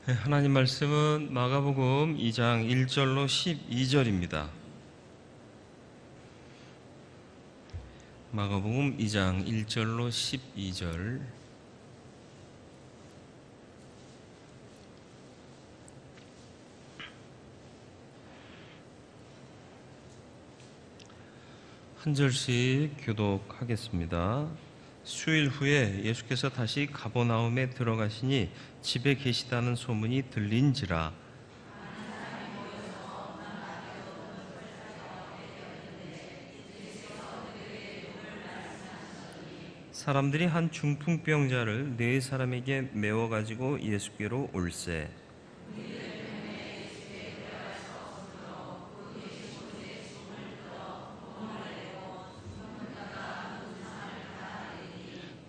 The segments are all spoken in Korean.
하나님 말씀은 마가복음 2장 1절로 12절입니다. 마가복음 2장 1절로 12절. 한 절씩 교독하겠습니다. 수일 후에 예수께서 다시 가버나움에 들어가시니 집에 계시다는 소문이 들린지라. 사람들이 한 중풍병자를 네 사람에게 메워 가지고 예수께로 올세.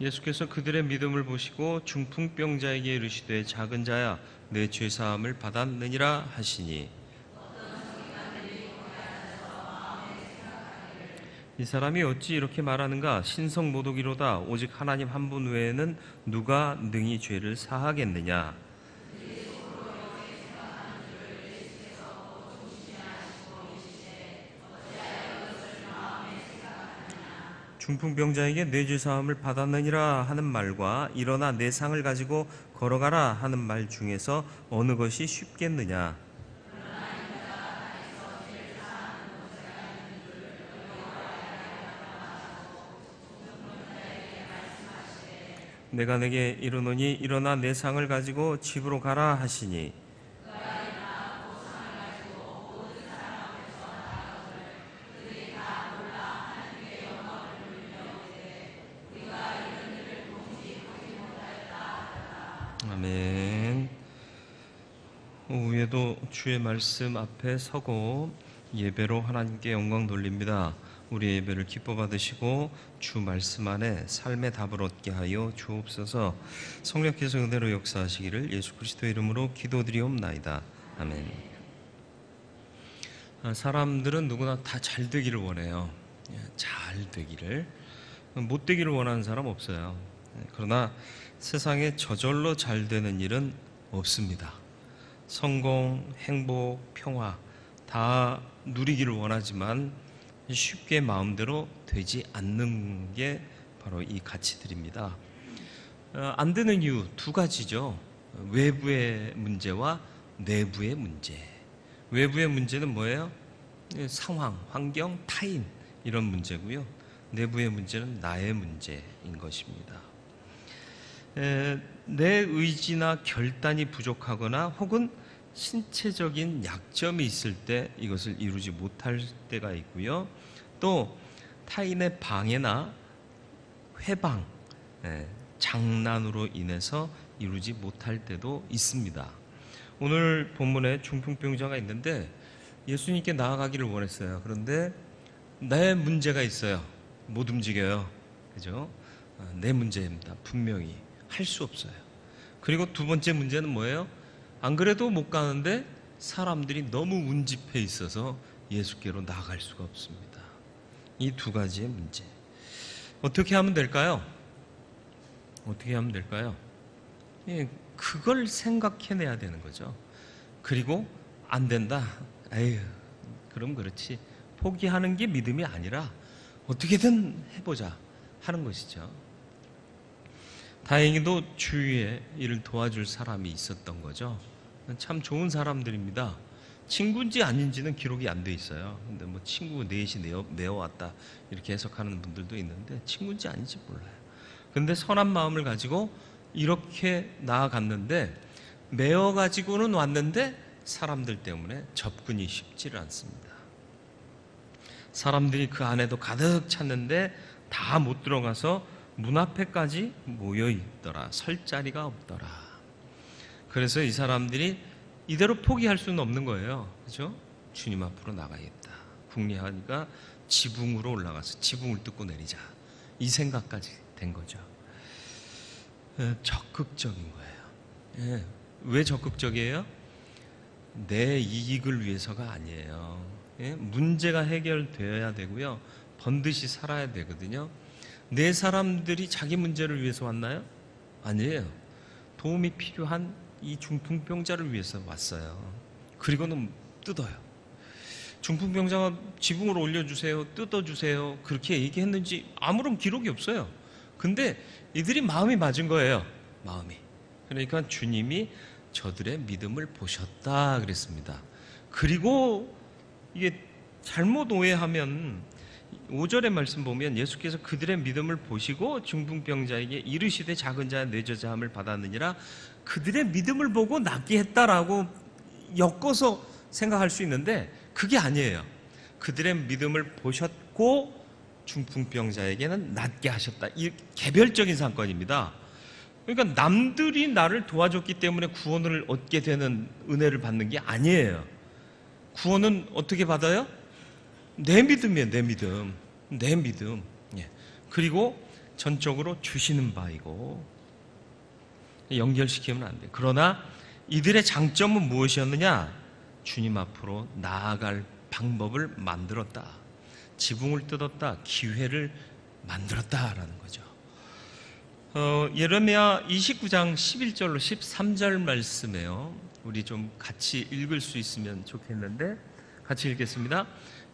예수께서 그들의 믿음을 보시고 중풍병자에게 이르시되 작은 자야 내 죄 사함을 받았느니라 하시니, 이 사람이 어찌 이렇게 말하는가? 신성 모독이로다. 오직 하나님 한 분 외에는 누가 능히 죄를 사하겠느냐? 중풍병자에게 내 죄 사함을 받았느니라 하는 말과 일어나 내 상을 가지고 걸어가라 하는 말 중에서 어느 것이 쉽겠느냐? 내가 내게 이르노니 일어나 내 상을 가지고 집으로 가라 하시니, 아멘. 오후에도 주의 말씀 앞에 서고 예배로 하나님께 영광 돌립니다. 우리 예배를 기뻐 받으시고 주 말씀 안에 삶의 답을 얻게 하여 주옵소서. 성령께서 그대로 역사하시기를 예수 그리스도의 이름으로 기도드리옵나이다. 아멘. 사람들은 누구나 다 잘 되기를 원해요. 잘 되기를. 못 되기를 원하는 사람 없어요. 그러나 세상에 저절로 잘 되는 일은 없습니다. 성공, 행복, 평화 다 누리기를 원하지만 쉽게 마음대로 되지 않는 게 바로 이 가치들입니다. 안 되는 이유 두 가지죠. 외부의 문제와 내부의 문제. 외부의 문제는 뭐예요? 상황, 환경, 타인 이런 문제고요. 내부의 문제는 나의 문제인 것입니다. 내 의지나 결단이 부족하거나 혹은 신체적인 약점이 있을 때 이것을 이루지 못할 때가 있고요. 또 타인의 방해나 회방, 장난으로 인해서 이루지 못할 때도 있습니다. 오늘 본문에 중풍병자가 있는데 예수님께 나아가기를 원했어요. 그런데 내 문제가 있어요. 못 움직여요. 그죠? 내 문제입니다. 분명히 할 수 없어요. 그리고 두 번째 문제는 뭐예요? 안 그래도 못 가는데 사람들이 너무 운집해 있어서 예수께로 나아갈 수가 없습니다. 이 두 가지의 문제. 어떻게 하면 될까요? 어떻게 하면 될까요? 그걸 생각해내야 되는 거죠. 그리고 안 된다. 에휴, 그럼 그렇지. 포기하는 게 믿음이 아니라 어떻게든 해보자 하는 것이죠. 다행히도 주위에 이를 도와줄 사람이 있었던 거죠. 참 좋은 사람들입니다. 친구인지 아닌지는 기록이 안 돼 있어요. 근데 뭐 친구 넷이 내어왔다 이렇게 해석하는 분들도 있는데 친구인지 아닌지 몰라요. 근데 선한 마음을 가지고 이렇게 나아갔는데 메어가지고는 왔는데 사람들 때문에 접근이 쉽지를 않습니다. 사람들이 그 안에도 가득 찼는데 다 못 들어가서 문 앞에까지 모여 있더라. 설 자리가 없더라. 그래서 이 사람들이 이대로 포기할 수는 없는 거예요. 그죠? 주님 앞으로 나가야겠다. 궁리하니까 지붕으로 올라가서 지붕을 뜯고 내리자. 이 생각까지 된 거죠. 적극적인 거예요. 왜 적극적이에요? 내 이익을 위해서가 아니에요. 문제가 해결되어야 되고요. 번듯이 살아야 되거든요. 네 사람들이 자기 문제를 위해서 왔나요? 아니에요. 도움이 필요한 이 중풍병자를 위해서 왔어요. 그리고는 뜯어요. 중풍병자가 지붕을 올려주세요, 뜯어주세요 그렇게 얘기했는지 아무런 기록이 없어요. 근데 이들이 마음이 맞은 거예요. 마음이. 그러니까 주님이 저들의 믿음을 보셨다 그랬습니다. 그리고 이게 잘못 오해하면 5절의 말씀 보면 예수께서 그들의 믿음을 보시고 중풍병자에게 이르시되 작은 자야 내 저자함을 받았느니라, 그들의 믿음을 보고 낫게 했다라고 엮어서 생각할 수 있는데 그게 아니에요. 그들의 믿음을 보셨고 중풍병자에게는 낫게 하셨다. 이 개별적인 사건입니다. 그러니까 남들이 나를 도와줬기 때문에 구원을 얻게 되는 은혜를 받는 게 아니에요. 구원은 어떻게 받아요? 내 믿음이에요. 내 믿음. 내 믿음. 예. 그리고 전적으로 주시는 바이고 연결시키면 안 돼요. 그러나 이들의 장점은 무엇이었느냐? 주님 앞으로 나아갈 방법을 만들었다. 지붕을 뜯었다. 기회를 만들었다라는 거죠. 예레미야 29장 11절로 13절 말씀에요. 우리 좀 같이 읽을 수 있으면 좋겠는데 같이 읽겠습니다.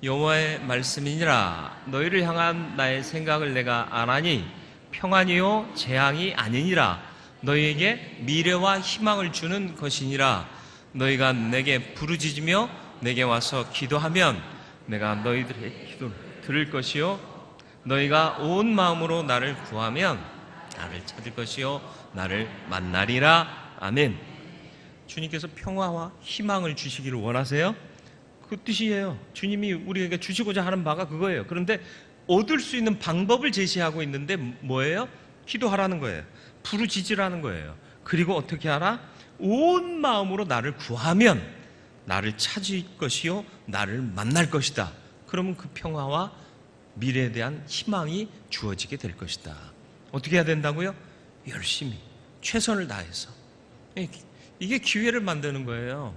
여호와의 말씀이니라. 너희를 향한 나의 생각을 내가 아나니 평안이요 재앙이 아니니라. 너희에게 미래와 희망을 주는 것이니라. 너희가 내게 부르짖으며 내게 와서 기도하면 내가 너희들의 기도를 들을 것이요 너희가 온 마음으로 나를 구하면 나를 찾을 것이요 나를 만나리라. 아멘. 주님께서 평화와 희망을 주시기를 원하세요? 그 뜻이에요. 주님이 우리에게 주시고자 하는 바가 그거예요. 그런데 얻을 수 있는 방법을 제시하고 있는데 뭐예요? 기도하라는 거예요. 부르짖으라는 거예요. 그리고 어떻게 하라? 온 마음으로 나를 구하면 나를 찾을 것이요 나를 만날 것이다. 그러면 그 평화와 미래에 대한 희망이 주어지게 될 것이다. 어떻게 해야 된다고요? 열심히 최선을 다해서. 이게 기회를 만드는 거예요.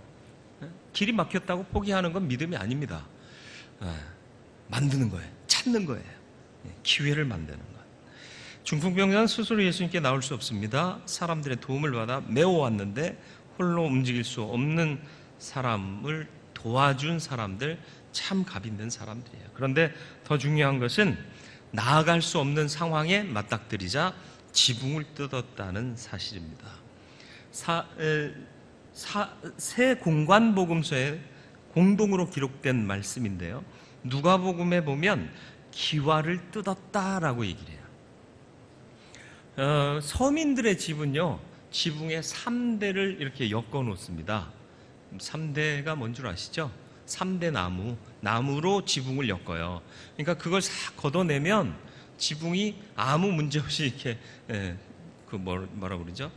길이 막혔다고 포기하는 건 믿음이 아닙니다. 만드는 거예요. 찾는 거예요. 기회를 만드는 것. 중풍병자는 스스로 예수님께 나올 수 없습니다. 사람들의 도움을 받아 메워왔는데 홀로 움직일 수 없는 사람을 도와준 사람들, 참 값 있는 사람들이에요. 그런데 더 중요한 것은 나아갈 수 없는 상황에 맞닥뜨리자 지붕을 뜯었다는 사실입니다. 새 공관복음서에 공동으로 기록된 말씀인데요. 누가복음에 보면 기와를 뜯었다라고 얘기를 해요. 서민들의 집은요, 지붕에 3대를 이렇게 엮어 놓습니다. 3대가 뭔 줄 아시죠? 3대 나무로 지붕을 엮어요. 그러니까 그걸 싹 걷어내면 지붕이 아무 문제 없이 이렇게 뭐라 그러죠?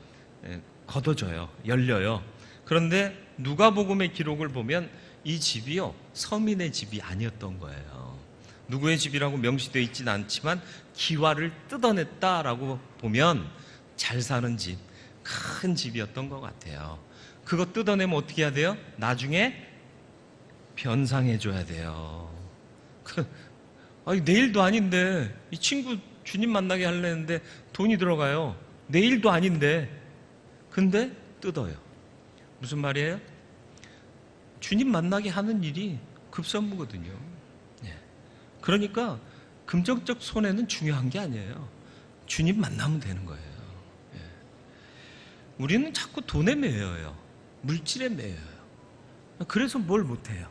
걷어져요. 열려요. 그런데 누가복음의 기록을 보면 이 집이요, 서민의 집이 아니었던 거예요. 누구의 집이라고 명시되어 있지는 않지만 기와를 뜯어냈다라고 보면 잘 사는 집, 큰 집이었던 것 같아요. 그거 뜯어내면 어떻게 해야 돼요? 나중에 변상해줘야 돼요. 내일도 아닌데 이 친구 주님 만나게 하려는데 돈이 들어가요. 내일도 아닌데 근데 뜯어요. 무슨 말이에요? 주님 만나게 하는 일이 급선무거든요. 그러니까 금전적 손해는 중요한 게 아니에요. 주님 만나면 되는 거예요. 우리는 자꾸 돈에 매여요. 물질에 매여요. 그래서 뭘 못해요.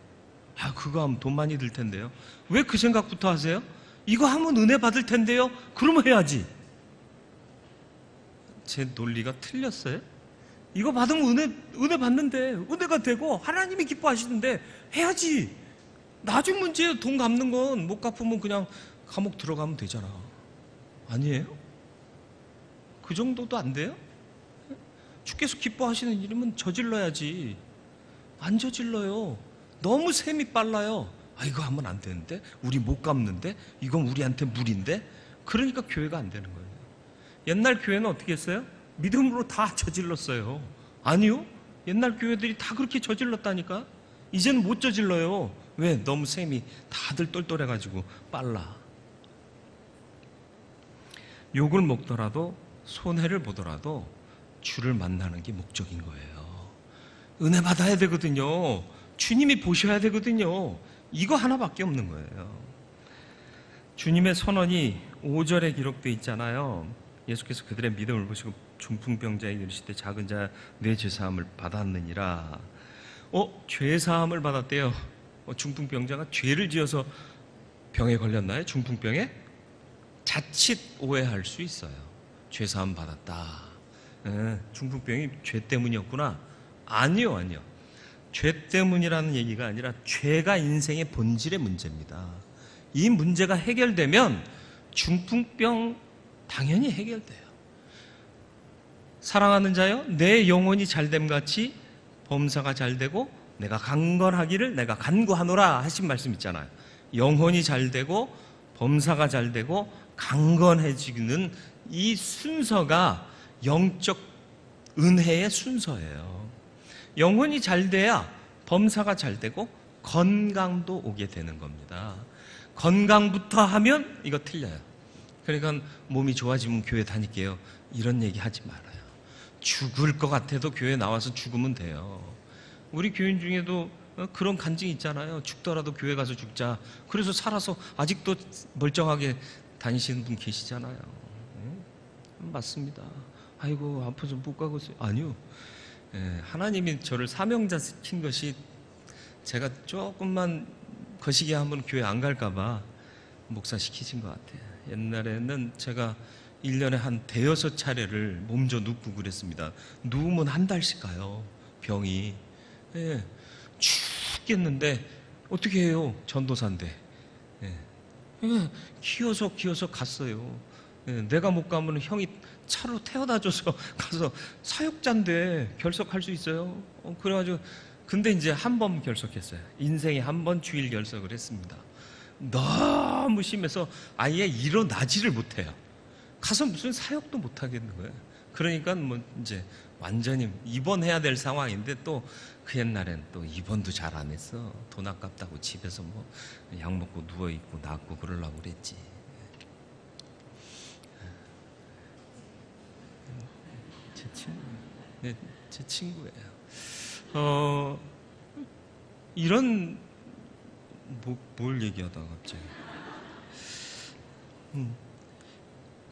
그거 하면 돈 많이 들 텐데요. 왜 그 생각부터 하세요? 이거 하면 은혜 받을 텐데요. 그러면 해야지. 제 논리가 틀렸어요? 이거 받으면 은혜 받는데, 은혜가 되고 하나님이 기뻐하시는데 해야지. 나중 문제예요. 돈 갚는 건 못 갚으면 그냥 감옥 들어가면 되잖아. 아니에요? 그 정도도 안 돼요? 주께서 기뻐하시는 일이면 저질러야지. 안 저질러요. 너무 셈이 빨라요. 이거 하면 안 되는데, 우리 못 갚는데, 이건 우리한테 무리인데. 그러니까 교회가 안 되는 거예요. 옛날 교회는 어떻게 했어요? 믿음으로 다 저질렀어요. 아니요, 옛날 교회들이 다 그렇게 저질렀다니까. 이제는 못 저질러요. 왜? 너무 셈이 다들 똘똘해가지고 빨라. 욕을 먹더라도 손해를 보더라도 주를 만나는 게 목적인 거예요. 은혜 받아야 되거든요. 주님이 보셔야 되거든요. 이거 하나밖에 없는 거예요. 주님의 선언이 5절에 기록되어 있잖아요. 예수께서 그들의 믿음을 보시고 중풍병자에게 이르시되 작은 자 내 죄사함을 받았느니라. 죄사함을 받았대요. 중풍병자가 죄를 지어서 병에 걸렸나요? 중풍병에? 자칫 오해할 수 있어요. 죄사함 받았다. 중풍병이 죄 때문이었구나. 아니요. 죄 때문이라는 얘기가 아니라 죄가 인생의 본질의 문제입니다. 이 문제가 해결되면 중풍병 당연히 해결돼요. 사랑하는 자여, 내 영혼이 잘됨 같이 범사가 잘되고 내가 강건하기를 내가 간구하노라 하신 말씀 있잖아요. 영혼이 잘되고 범사가 잘되고 강건해지는 이 순서가 영적 은혜의 순서예요. 영혼이 잘돼야 범사가 잘되고 건강도 오게 되는 겁니다. 건강부터 하면 이거 틀려요. 그러니까 몸이 좋아지면 교회 다닐게요, 이런 얘기 하지 말아요. 죽을 것 같아도 교회 나와서 죽으면 돼요. 우리 교인 중에도 그런 간증이 있잖아요. 죽더라도 교회 가서 죽자. 그래서 살아서 아직도 멀쩡하게 다니시는 분 계시잖아요. 맞습니다. 아이고 아파서 못 가고 있어요. 아니요. 하나님이 저를 사명자 시킨 것이 제가 조금만 거시기 하면 교회 안 갈까 봐 목사 시키신 것 같아요. 옛날에는 제가 1년에 한 대여섯 차례를 몸져 눕고 그랬습니다. 누우면 한 달씩 가요, 병이. 죽겠는데 어떻게 해요, 전도사인데. 기어서 갔어요. 내가 못 가면 형이 차로 태워다줘서 가서 사역자인데 결석할 수 있어요. 그래가지고 근데 이제 한 번 결석했어요. 인생에 한 번 주일 결석을 했습니다. 너무 심해서 아예 일어나지를 못해요. 가서 무슨 사역도 못 하겠는 거예요. 그러니까 뭐 이제 완전히 입원해야 될 상황인데 또 그 옛날엔 또 입원도 잘 안 했어. 돈 아깝다고 집에서 뭐 약 먹고 누워 있고 낫고 그러려고 그랬지. 제 친구예요. 이런 뭘 얘기하다가 갑자기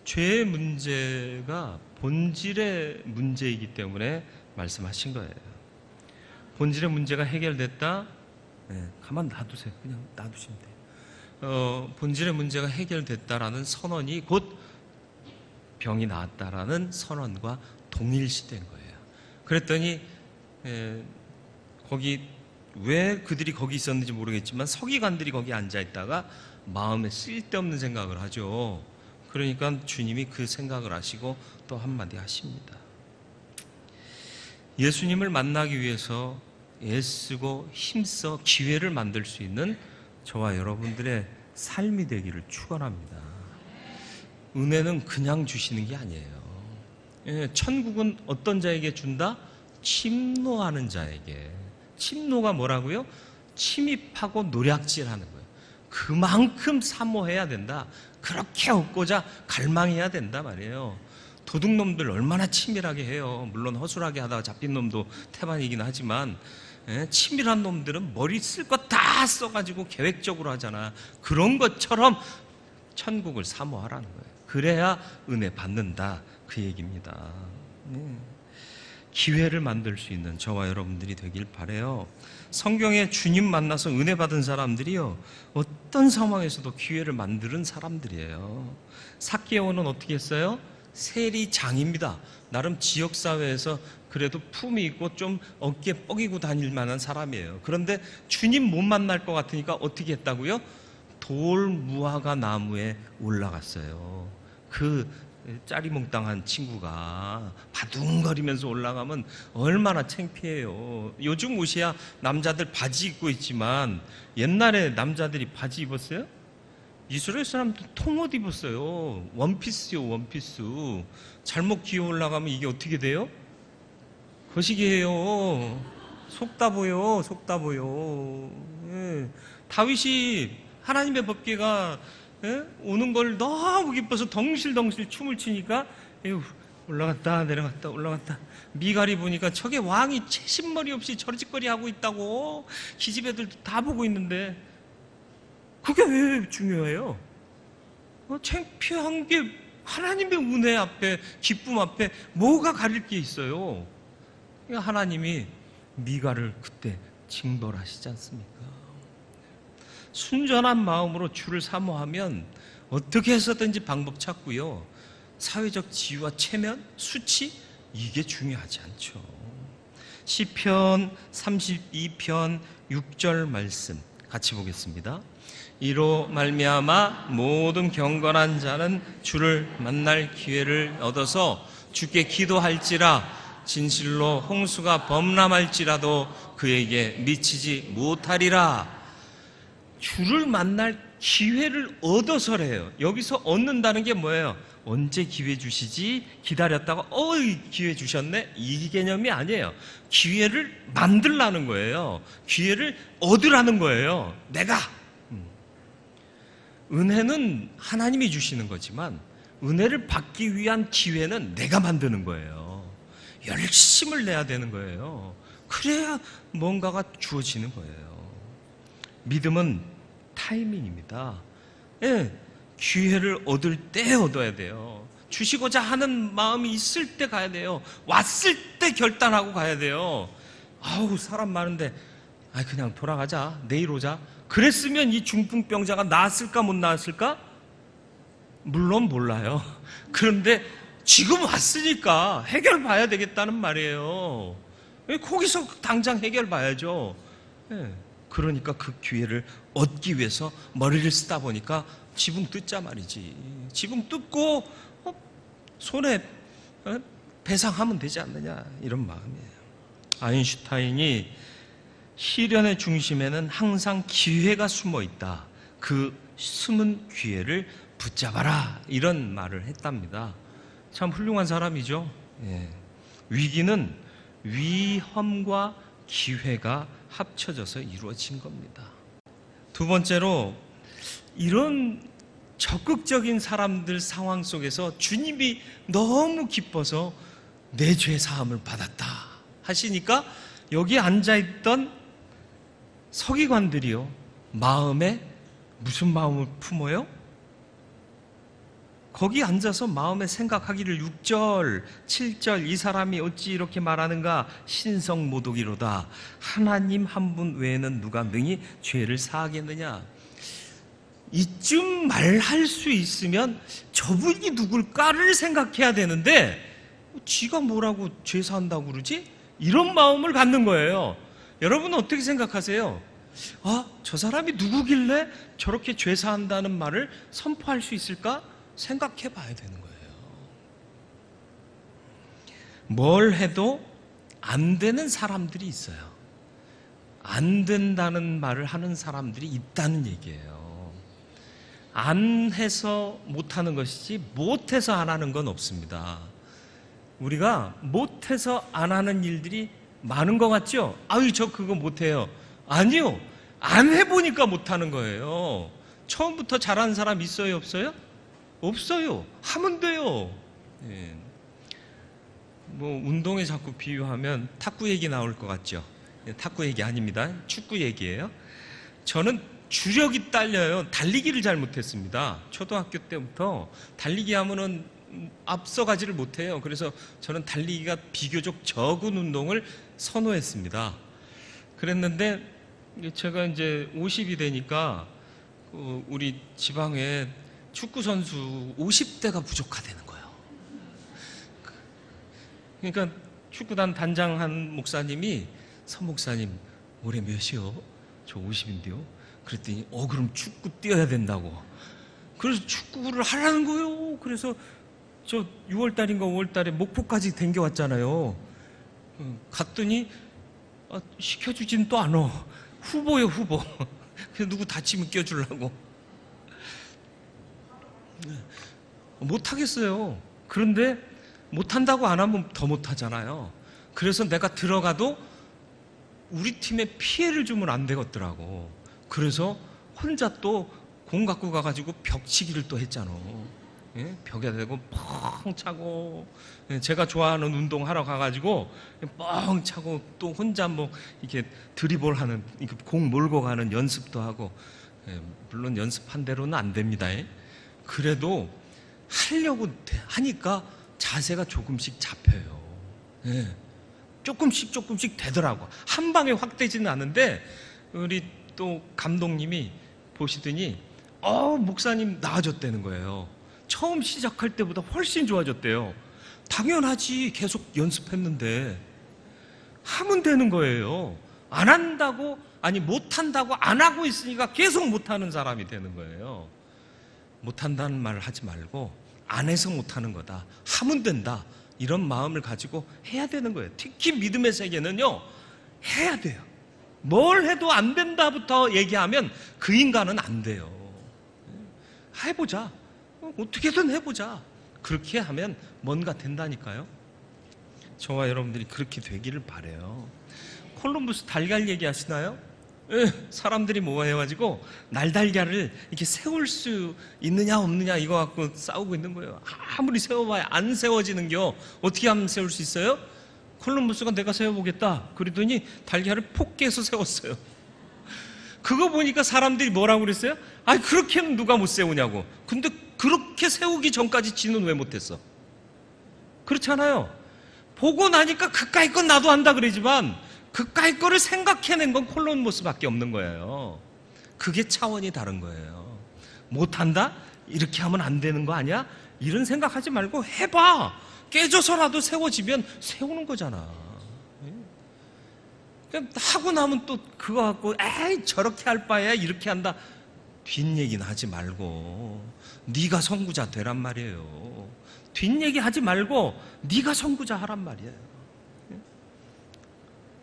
죄의 문제가 본질의 문제이기 때문에 말씀하신 거예요. 본질의 문제가 해결됐다. 가만 놔두세요. 그냥 놔두시면 돼요. 본질의 문제가 해결됐다라는 선언이 곧 병이 나았다라는 선언과 동일시된 거예요. 그랬더니 거기 왜 그들이 거기 있었는지 모르겠지만 서기관들이 거기 앉아 있다가 마음에 쓸데없는 생각을 하죠. 그러니까 주님이 그 생각을 하시고 또 한마디 하십니다. 예수님을 만나기 위해서 애쓰고 힘써 기회를 만들 수 있는 저와 여러분들의 삶이 되기를 축원합니다. 은혜는 그냥 주시는 게 아니에요. 천국은 어떤 자에게 준다? 침노하는 자에게. 침노가 뭐라고요? 침입하고 노략질하는 거예요. 그만큼 사모해야 된다. 그렇게 얻고자 갈망해야 된다 말이에요. 도둑놈들 얼마나 치밀하게 해요. 물론 허술하게 하다가 잡힌 놈도 태반이긴 하지만 치밀한 놈들은 머리 쓸 것 다 써가지고 계획적으로 하잖아. 그런 것처럼 천국을 사모하라는 거예요. 그래야 은혜 받는다, 그 얘기입니다. 기회를 만들 수 있는 저와 여러분들이 되길 바라요. 성경에 주님 만나서 은혜 받은 사람들이요, 어떤 상황에서도 기회를 만드는 사람들이에요. 삭개오는 어떻게 했어요? 세리장입니다. 나름 지역사회에서 그래도 품이 있고 좀 어깨 뻐기고 다닐 만한 사람이에요. 그런데 주님 못 만날 것 같으니까 어떻게 했다고요? 돌 무화과 나무에 올라갔어요. 그 짜리몽땅한 친구가 바둥거리면서 올라가면 얼마나 창피해요. 요즘 옷이야 남자들 바지 입고 있지만 옛날에 남자들이 바지 입었어요? 이스라엘 사람들 통옷 입었어요. 원피스요, 원피스. 잘못 기어 올라가면 이게 어떻게 돼요? 거시기해요. 속다 보여, 속다 보여. 다윗이 하나님의 법궤가 오는 걸 너무 기뻐서 덩실덩실 춤을 추니까 에휴, 올라갔다 내려갔다 올라갔다. 미갈이 보니까 저게 왕이 채신머리 없이 저리짓거리 하고 있다고 기집애들도 다 보고 있는데 그게 왜 중요해요? 창피한 게 하나님의 은혜 앞에, 기쁨 앞에 뭐가 가릴 게 있어요? 그러니까 하나님이 미갈을 그때 징벌하시지 않습니까? 순전한 마음으로 주를 사모하면 어떻게 해서든지 방법 찾고요. 사회적 지위와 체면, 수치 이게 중요하지 않죠. 시편 32편 6절 말씀 같이 보겠습니다. 이로 말미암아 모든 경건한 자는 주를 만날 기회를 얻어서 주께 기도할지라 진실로 홍수가 범람할지라도 그에게 미치지 못하리라. 주를 만날 기회를 얻어서래요. 여기서 얻는다는 게 뭐예요? 언제 기회 주시지? 기다렸다가 기회 주셨네? 이 개념이 아니에요. 기회를 만들라는 거예요. 기회를 얻으라는 거예요. 내가. 은혜는 하나님이 주시는 거지만 은혜를 받기 위한 기회는 내가 만드는 거예요. 열심을 내야 되는 거예요. 그래야 뭔가가 주어지는 거예요. 믿음은 타이밍입니다. 예, 기회를 얻을 때 얻어야 돼요. 주시고자 하는 마음이 있을 때 가야 돼요. 왔을 때 결단하고 가야 돼요. 사람 많은데 그냥 돌아가자, 내일 오자. 그랬으면 이 중풍병자가 나았을까 못 나았을까? 물론 몰라요. 그런데 지금 왔으니까 해결 봐야 되겠다는 말이에요. 거기서 당장 해결 봐야죠. 그러니까 그 기회를 얻기 위해서 머리를 쓰다 보니까 지붕 뜯자 말이지. 지붕 뜯고 손에 배상하면 되지 않느냐 이런 마음이에요. 아인슈타인이 시련의 중심에는 항상 기회가 숨어 있다. 그 숨은 기회를 붙잡아라 이런 말을 했답니다. 참 훌륭한 사람이죠. 위기는 위험과 기회가 합쳐져서 이루어진 겁니다. 두 번째로 이런 적극적인 사람들 상황 속에서 주님이 너무 기뻐서 내 죄 사함을 받았다 하시니까 여기 앉아있던 서기관들이요, 마음에 무슨 마음을 품어요? 거기 앉아서 마음에 생각하기를 6절, 7절 이 사람이 어찌 이렇게 말하는가? 신성모독이로다. 하나님 한 분 외에는 누가 능히 죄를 사하겠느냐? 이쯤 말할 수 있으면 저분이 누굴까를 생각해야 되는데 지가 뭐라고 죄 사한다고 그러지? 이런 마음을 갖는 거예요. 여러분은 어떻게 생각하세요? 저 사람이 누구길래 저렇게 죄 사한다는 말을 선포할 수 있을까? 생각해 봐야 되는 거예요. 뭘 해도 안 되는 사람들이 있어요. 안 된다는 말을 하는 사람들이 있다는 얘기예요. 안 해서 못하는 것이지 못해서 안 하는 건 없습니다. 우리가 못해서 안 하는 일들이 많은 것 같죠? 저 그거 못해요. 아니요. 안 해보니까 못하는 거예요. 처음부터 잘하는 사람 있어요, 없어요? 없어요. 하면 돼요. 운동에 자꾸 비유하면 탁구 얘기 나올 것 같죠? 탁구 얘기 아닙니다. 축구 얘기예요. 저는 주력이 딸려요. 달리기를 잘 못했습니다. 초등학교 때부터 달리기 하면은 앞서가지를 못해요. 그래서 저는 달리기가 비교적 적은 운동을 선호했습니다. 그랬는데 제가 이제 50이 되니까 우리 지방에 축구 선수 50대가 부족하다는 거예요. 그러니까 축구단 단장한 목사님이 선 목사님 올해 몇이요? 저 50인데요. 그랬더니 그럼 축구 뛰어야 된다고. 그래서 축구를 하라는 거예요. 그래서 저 6월달인가 5월달에 목포까지 댕겨왔잖아요. 갔더니 시켜주진 또 안 와. 후보요, 후보. 그래서 누구 다치면 껴주려고. 못하겠어요. 그런데 못한다고 안 하면 더 못하잖아요. 그래서 내가 들어가도 우리 팀에 피해를 주면 안 되겠더라고. 그래서 혼자 또 공 갖고 가가지고 벽치기를 또 했잖아. 예? 벽에 대고 뻥 차고, 예, 제가 좋아하는 운동 하러 가가지고 뻥 차고 또 혼자 뭐 이렇게 드리블하는, 이렇게 공 몰고 가는 연습도 하고, 예, 물론 연습한 대로는 안 됩니다. 예? 그래도 하려고 하니까 자세가 조금씩 잡혀요. 예. 조금씩 되더라고. 한 방에 확 되지는 않은데, 우리 또 감독님이 보시더니 목사님 나아졌다는 거예요. 처음 시작할 때보다 훨씬 좋아졌대요. 당연하지, 계속 연습했는데. 하면 되는 거예요. 안 한다고, 아니 못한다고 안 하고 있으니까 계속 못하는 사람이 되는 거예요. 못한다는 말을 하지 말고 안 해서 못하는 거다, 하면 된다, 이런 마음을 가지고 해야 되는 거예요. 특히 믿음의 세계는요, 해야 돼요. 뭘 해도 안 된다부터 얘기하면 그 인간은 안 돼요. 해보자, 어떻게든 해보자, 그렇게 하면 뭔가 된다니까요. 저와 여러분들이 그렇게 되기를 바라요. 콜럼버스 달걀 얘기하시나요? 사람들이 모여가지고 날달걀을 이렇게 세울 수 있느냐 없느냐 이거 갖고 싸우고 있는 거예요. 아무리 세워봐야 안 세워지는겨. 어떻게 하면 세울 수 있어요? 콜럼버스가 내가 세워보겠다 그러더니 달걀을 폭 깨서 세웠어요. 그거 보니까 사람들이 뭐라고 그랬어요? 아니 그렇게는 누가 못 세우냐고. 근데 그렇게 세우기 전까지 지는 왜 못했어? 그렇잖아요. 보고 나니까 그까이 건 나도 한다 그러지만 그까이 거를 생각해낸 건 콜럼버스밖에 없는 거예요. 그게 차원이 다른 거예요. 못한다? 이렇게 하면 안 되는 거 아니야? 이런 생각하지 말고 해봐. 깨져서라도 세워지면 세우는 거잖아. 하고 나면 또 그거 갖고 에이 저렇게 할 바에야 이렇게 한다, 뒷얘기는 하지 말고 네가 선구자 되란 말이에요. 뒷얘기 하지 말고 네가 선구자 하란 말이에요.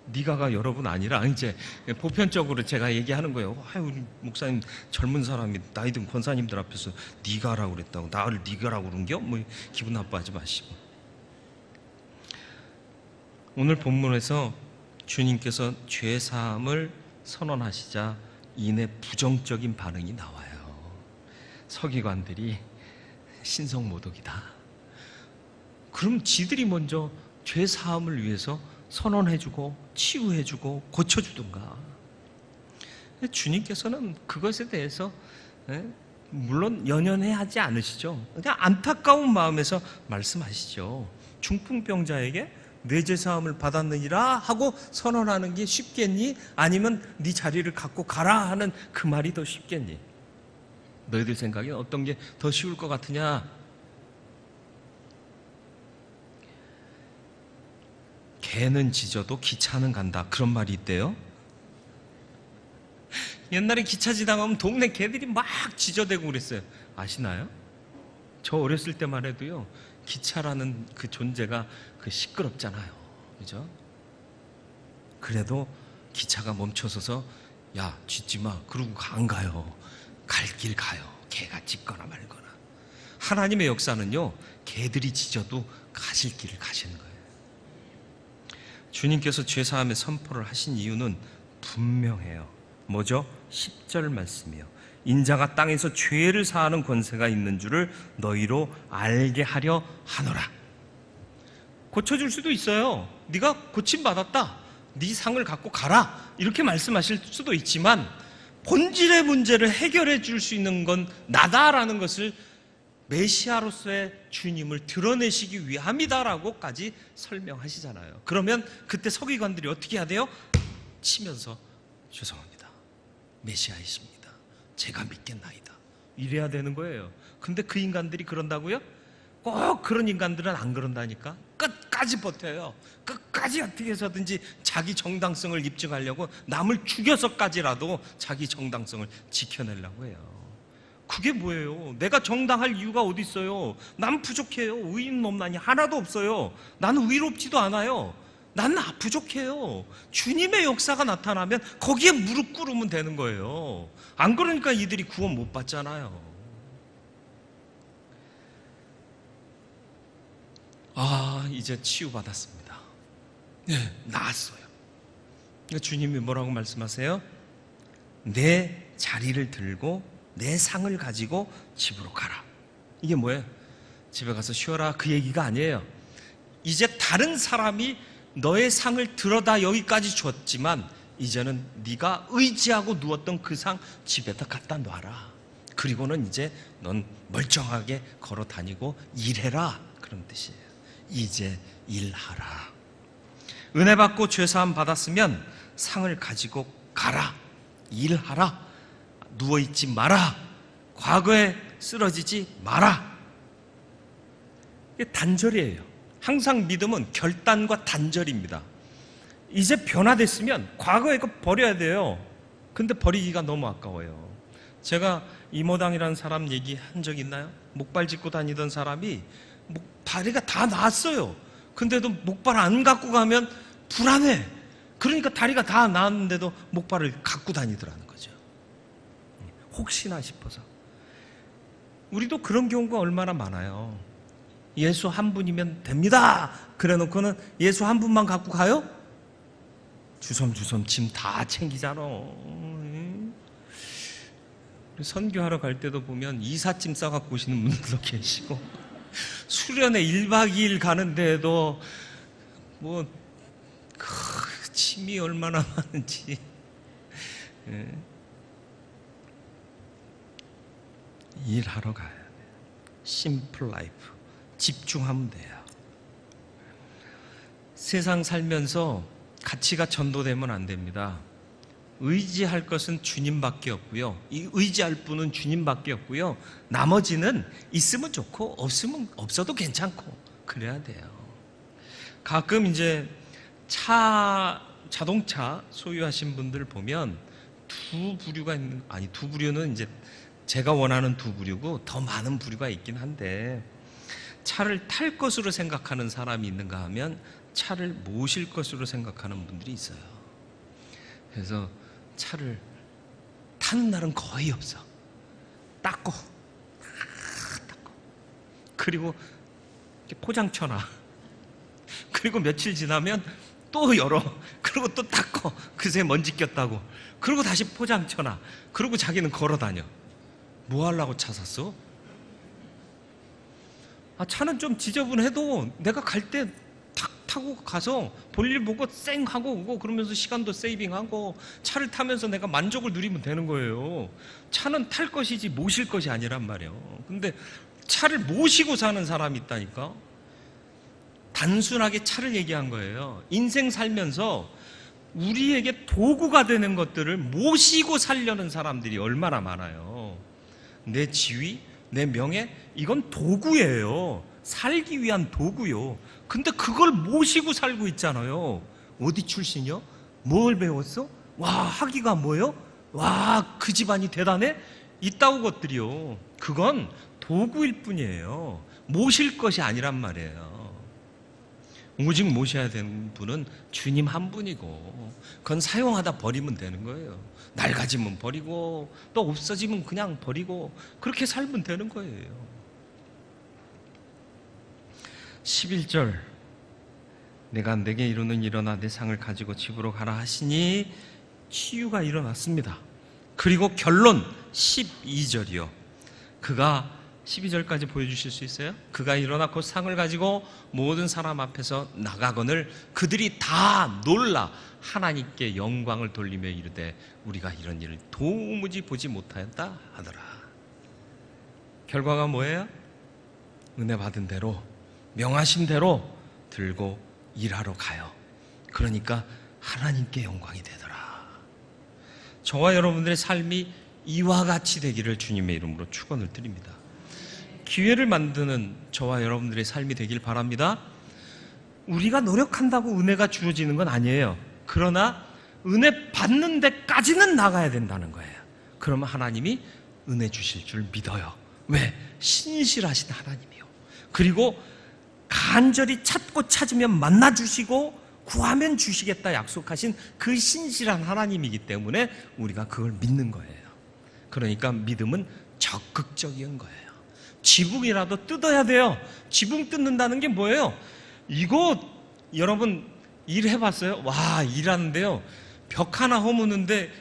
네가가 여러분 아니라 이제 보편적으로 제가 얘기하는 거예요. 우리 목사님 젊은 사람이 나이 든 권사님들 앞에서 네가라고 그랬다고 나를 네가라고 그런겨? 뭐 기분 나빠하지 마시고. 오늘 본문에서 주님께서 죄 사함을 선언하시자 이내 부정적인 반응이 나와요. 서기관들이 신성모독이다. 그럼 지들이 먼저 죄 사함을 위해서 선언해주고 치유해주고 고쳐주든가. 주님께서는 그것에 대해서 물론 연연해 하지 않으시죠. 그냥 안타까운 마음에서 말씀하시죠. 중풍병자에게 내 죄 사함을 받았느니라 하고 선언하는 게 쉽겠니? 아니면 네 자리를 갖고 가라 하는 그 말이 더 쉽겠니? 너희들 생각에 어떤 게 더 쉬울 것 같으냐? 개는 짖어도 기차는 간다, 그런 말이 있대요. 옛날에 기차 지나가면 동네 개들이 막 짖어대고 그랬어요. 아시나요? 저 어렸을 때만 해도요, 기차라는 그 존재가 그 시끄럽잖아요, 그죠? 그래도 기차가 멈춰서서 야 짖지 마 그러고 안 가요. 갈 길 가요. 개가 짖거나 말거나. 하나님의 역사는요, 개들이 짖어도 가실 길을 가시는 거예요. 주님께서 죄사함의 선포를 하신 이유는 분명해요. 뭐죠? 10절 말씀이요. 인자가 땅에서 죄를 사하는 권세가 있는 줄을 너희로 알게 하려 하노라. 고쳐줄 수도 있어요. 네가 고침받았다, 네 상을 갖고 가라, 이렇게 말씀하실 수도 있지만 본질의 문제를 해결해 줄 수 있는 건 나다라는 것을 메시아로서의 주님을 드러내시기 위함이다라고까지 설명하시잖아요. 그러면 그때 서기관들이 어떻게 해야 돼요? 치면서 죄송합니다, 메시아이십니다, 제가 믿겠나이다, 이래야 되는 거예요. 근데 그 인간들이 그런다고요? 꼭 그런 인간들은 안 그런다니까. 끝까지 버텨요. 끝까지 어떻게 해서든지 자기 정당성을 입증하려고 남을 죽여서까지라도 자기 정당성을 지켜내려고 해요. 그게 뭐예요? 내가 정당할 이유가 어디 있어요? 난 부족해요. 의인 없나니 하나도 없어요. 나는 의롭지도 않아요. 나는 부족해요. 주님의 역사가 나타나면 거기에 무릎 꿇으면 되는 거예요. 안 그러니까 이들이 구원 못 받잖아요. 이제 치유받았습니다. 네, 나았어요. 주님이 뭐라고 말씀하세요? 내 자리를 들고 내 상을 가지고 집으로 가라. 이게 뭐예요? 집에 가서 쉬어라 그 얘기가 아니에요. 이제 다른 사람이 너의 상을 들어다 여기까지 줬지만 이제는 네가 의지하고 누웠던 그 상 집에다 갖다 놔라. 그리고는 이제 넌 멀쩡하게 걸어 다니고 일해라, 그런 뜻이에요. 이제 일하라. 은혜 받고 죄사함 받았으면 상을 가지고 가라. 일하라. 누워있지 마라. 과거에 쓰러지지 마라. 이게 단절이에요. 항상 믿음은 결단과 단절입니다. 이제 변화됐으면 과거에 그 버려야 돼요. 근데 버리기가 너무 아까워요. 제가 이모당이라는 사람 얘기한 적 있나요? 목발 짚고 다니던 사람이 다리가 다 나았어요. 근데도 목발 안 갖고 가면 불안해. 그러니까 다리가 다 나았는데도 목발을 갖고 다니더라는 거죠. 혹시나 싶어서. 우리도 그런 경우가 얼마나 많아요. 예수 한 분이면 됩니다. 그래 놓고는 예수 한 분만 갖고 가요? 주섬주섬 짐 다 챙기잖아. 선교하러 갈 때도 보면 이삿짐 싸갖고 오시는 분들도 계시고, 수련회 1박 2일 가는데도 짐이 얼마나 많은지. 일하러 가야 돼요. 심플 라이프. 집중하면 돼요. 세상 살면서 가치가 전도되면 안 됩니다. 의지할 것은 주님밖에 없고요. 이 의지할 분은 주님밖에 없고요. 나머지는 있으면 좋고 없으면 없어도 괜찮고 그래야 돼요. 가끔 이제 자동차 소유하신 분들 보면 두 부류는 이제 제가 원하는 두 부류고 더 많은 부류가 있긴 한데, 차를 탈 것으로 생각하는 사람이 있는가 하면 차를 모실 것으로 생각하는 분들이 있어요. 그래서 차를 타는 날은 거의 없어. 닦고 그리고 포장쳐놔. 그리고 며칠 지나면 또 열어. 그리고 또 닦고 그새 먼지 꼈다고. 그리고 다시 포장쳐놔. 그리고 자기는 걸어 다녀. 뭐 하려고 차 샀어? 차는 좀 지저분해도 내가 갈 때 탁 타고 가서 볼일 보고 쌩 하고 오고, 그러면서 시간도 세이빙하고 차를 타면서 내가 만족을 누리면 되는 거예요. 차는 탈 것이지 모실 것이 아니란 말이에요. 근데 차를 모시고 사는 사람이 있다니까. 단순하게 차를 얘기한 거예요. 인생 살면서 우리에게 도구가 되는 것들을 모시고 살려는 사람들이 얼마나 많아요. 내 지위, 내 명예, 이건 도구예요. 살기 위한 도구요. 근데 그걸 모시고 살고 있잖아요. 어디 출신이요? 뭘 배웠어? 와, 학위가 뭐요? 와, 그 집안이 대단해? 이따구 것들이요. 그건 도구일 뿐이에요. 모실 것이 아니란 말이에요. 오직 모셔야 되는 분은 주님 한 분이고, 그건 사용하다 버리면 되는 거예요. 낡아지면 버리고 또 없어지면 그냥 버리고, 그렇게 살면 되는 거예요. 11절, 내가 내게 이르는 일어나 내 상을 가지고 집으로 가라 하시니 치유가 일어났습니다. 그리고 결론 12절이요. 그가 12절까지 보여주실 수 있어요? 그가 일어나 곧 상을 가지고 모든 사람 앞에서 나가거늘 그들이 다 놀라 하나님께 영광을 돌리며 이르되 우리가 이런 일을 도무지 보지 못하였다 하더라. 결과가 뭐예요? 은혜 받은 대로, 명하신 대로 들고 일하러 가요. 그러니까 하나님께 영광이 되더라. 저와 여러분들의 삶이 이와 같이 되기를 주님의 이름으로 축원을 드립니다. 기회를 만드는 저와 여러분들의 삶이 되길 바랍니다. 우리가 노력한다고 은혜가 주어지는 건 아니에요. 그러나 은혜 받는 데까지는 나가야 된다는 거예요. 그러면 하나님이 은혜 주실 줄 믿어요. 왜? 신실하신 하나님이요. 그리고 간절히 찾고 찾으면 만나주시고 구하면 주시겠다 약속하신 그 신실한 하나님이기 때문에 우리가 그걸 믿는 거예요. 그러니까 믿음은 적극적인 거예요. 지붕이라도 뜯어야 돼요. 지붕 뜯는다는 게 뭐예요? 이거 여러분 일해봤어요? 와, 일하는데요, 벽 하나 허무는데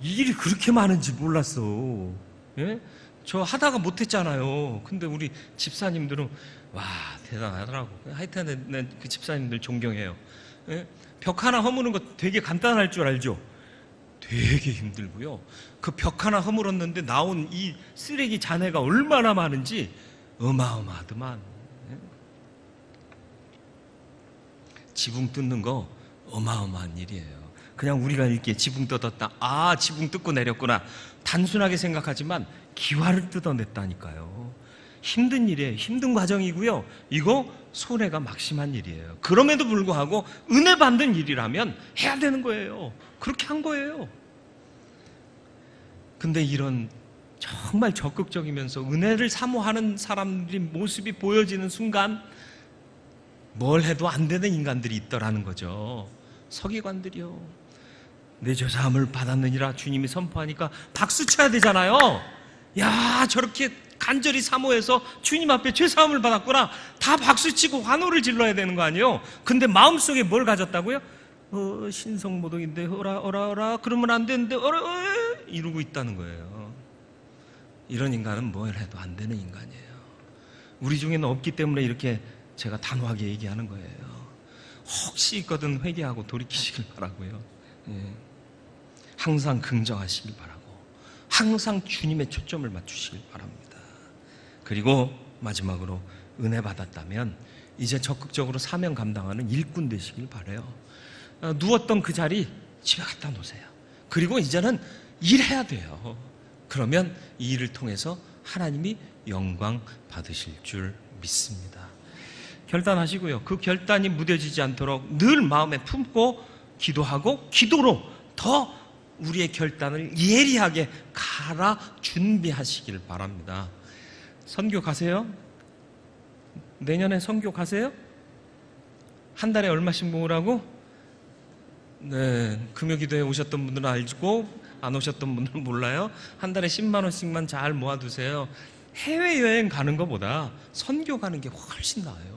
일이 그렇게 많은지 몰랐어. 예? 저 하다가 못했잖아요. 근데 우리 집사님들은 와 대단하더라고. 하여튼 그 집사님들 존경해요. 예? 벽 하나 허무는 거 되게 간단할 줄 알죠? 되게 힘들고요. 그 벽 하나 허물었는데 나온 이 쓰레기 잔해가 얼마나 많은지 어마어마하더만. 예? 지붕 뜯는 거 어마어마한 일이에요. 그냥 우리가 이렇게 지붕 뜯었다. 아, 지붕 뜯고 내렸구나. 단순하게 생각하지만 기와를 뜯어냈다니까요. 힘든 일이에요. 힘든 과정이고요. 이거 손해가 막심한 일이에요. 그럼에도 불구하고 은혜 받는 일이라면 해야 되는 거예요. 그렇게 한 거예요. 근데 이런 정말 적극적이면서 은혜를 사모하는 사람들이 모습이 보여지는 순간 뭘 해도 안 되는 인간들이 있더라는 거죠. 서기관들이요. 내 죄사함을 받았느니라 주님이 선포하니까 박수 쳐야 되잖아요. 야, 저렇게 간절히 사모해서 주님 앞에 죄사함을 받았구나. 다 박수 치고 환호를 질러야 되는 거 아니에요? 근데 마음속에 뭘 가졌다고요? 신성모독인데 어라 그러면 안 되는데 이러고 있다는 거예요. 이런 인간은 뭘 해도 안 되는 인간이에요. 우리 중에는 없기 때문에 이렇게 제가 단호하게 얘기하는 거예요. 혹시 있거든 회개하고 돌이키시길 바라고요. 예. 항상 긍정하시길 바라고, 항상 주님의 초점을 맞추시길 바랍니다. 그리고 마지막으로 은혜 받았다면 이제 적극적으로 사명 감당하는 일꾼 되시길 바라요. 누웠던 그 자리 집에 갖다 놓으세요. 그리고 이제는 일해야 돼요. 그러면 이 일을 통해서 하나님이 영광 받으실 줄 믿습니다. 결단하시고요. 그 결단이 무뎌지지 않도록 늘 마음에 품고 기도하고 기도로 더 우리의 결단을 예리하게 갈아 준비하시길 바랍니다. 선교 가세요? 내년에 선교 가세요? 한 달에 얼마씩 모으라고? 네, 금요기도에 오셨던 분들은 알고 안 오셨던 분들은 몰라요. 한 달에 10만 원씩만 잘 모아두세요. 해외여행 가는 것보다 선교 가는 게 훨씬 나아요.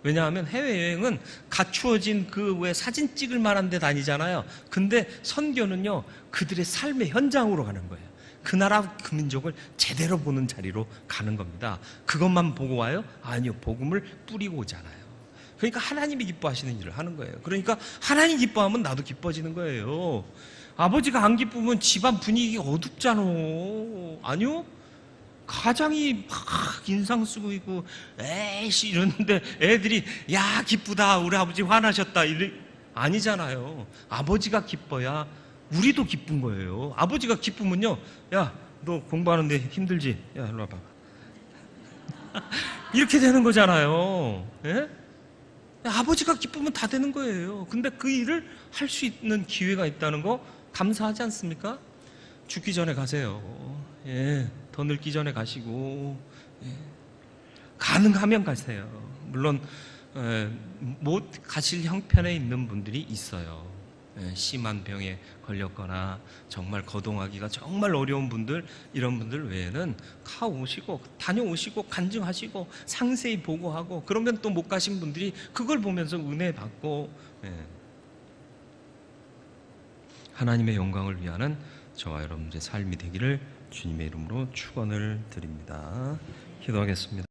왜냐하면 해외여행은 갖추어진 그 왜 사진 찍을 만한 데 다니잖아요. 근데 선교는요, 그들의 삶의 현장으로 가는 거예요. 그 나라 그 민족을 제대로 보는 자리로 가는 겁니다. 그것만 보고 와요? 아니요, 복음을 뿌리고 오잖아요. 그러니까 하나님이 기뻐하시는 일을 하는 거예요. 그러니까 하나님 기뻐하면 나도 기뻐지는 거예요. 아버지가 안 기쁘면 집안 분위기가 어둡잖아. 아니요? 가장이 막 인상 쓰고 있고 에이씨 이러는데 애들이 야 기쁘다 우리 아버지 화나셨다 이래 아니잖아요. 아버지가 기뻐야 우리도 기쁜 거예요. 아버지가 기쁘면요, 야 너 공부하는데 힘들지? 야 일로 와봐. 이렇게 되는 거잖아요. 예? 아버지가 기쁘면 다 되는 거예요. 근데 그 일을 할 수 있는 기회가 있다는 거 감사하지 않습니까? 죽기 전에 가세요. 예, 더 늙기 전에 가시고, 예, 가능하면 가세요. 물론 못 가실 형편에 있는 분들이 있어요. 예, 심한 병에 걸렸거나 정말 거동하기가 정말 어려운 분들, 이런 분들 외에는 가 오시고 다녀오시고 간증하시고 상세히 보고하고 그러면 또 못 가신 분들이 그걸 보면서 은혜 받고, 예, 하나님의 영광을 위하는 저와 여러분들의 삶이 되기를 주님의 이름으로 축원을 드립니다. 기도하겠습니다.